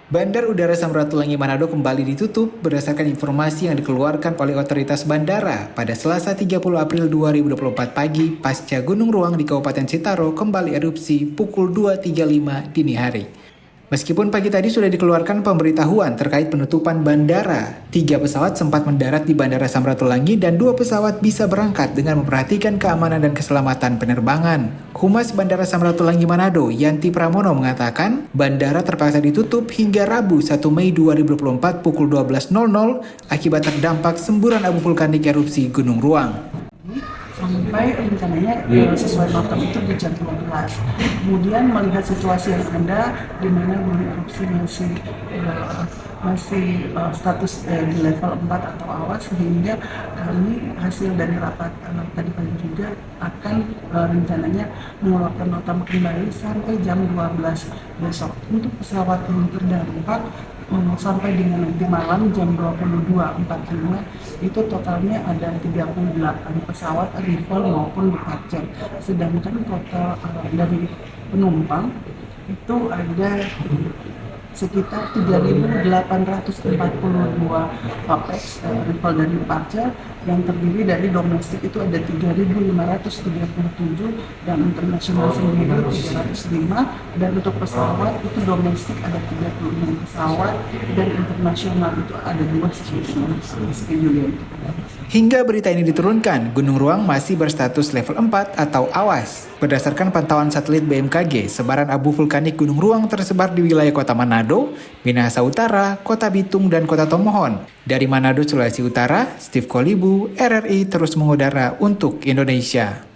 Bandar Udara Samratulangi Manado kembali ditutup berdasarkan informasi yang dikeluarkan oleh otoritas bandara pada Selasa 30 April 2024 pagi pasca Gunung Ruang di Kabupaten Sitaro kembali erupsi pukul 2.35 dini hari. Meskipun pagi tadi sudah dikeluarkan pemberitahuan terkait penutupan bandara, 3 pesawat sempat mendarat di Bandara Samratulangi dan 2 pesawat bisa berangkat dengan memperhatikan keamanan dan keselamatan penerbangan. Humas Bandara Samratulangi Manado, Yanti Pramono mengatakan, bandara terpaksa ditutup hingga Rabu 1 Mei 2024 pukul 12.00 akibat terdampak semburan abu vulkanik erupsi Gunung Ruang. Sampai rencananya sesuai notam itu di jam 12. Kemudian melihat situasi yang ada di mana gunung erupsi masih status di level 4 atau awas, sehingga kami hasil dari rapat tadi pagi juga akan rencananya mengeluarkan notam kembali sampai jam 12 besok untuk pesawat yang terdampak. Sampai dengan nanti malam jam 22.45 itu totalnya ada 38 pesawat arrival maupun departure, sedangkan total dari penumpang itu ada sekitar 3.842 pax arrival dan departure, yang terdiri dari domestik itu ada 3.537 dan internasional sendiri 305, dan untuk pesawat itu domestik ada 36 pesawat dan internasional itu ada 2 sesuai schedule yang kita dapat. Hingga berita ini diturunkan, Gunung Ruang masih berstatus level 4 atau awas. Berdasarkan pantauan satelit BMKG, sebaran abu vulkanik Gunung Ruang tersebar di wilayah Kota Manado, Minahasa Utara, Kota Bitung, dan Kota Tomohon. Dari Manado, Sulawesi Utara, Steve Kolibu, RRI terus mengudara untuk Indonesia.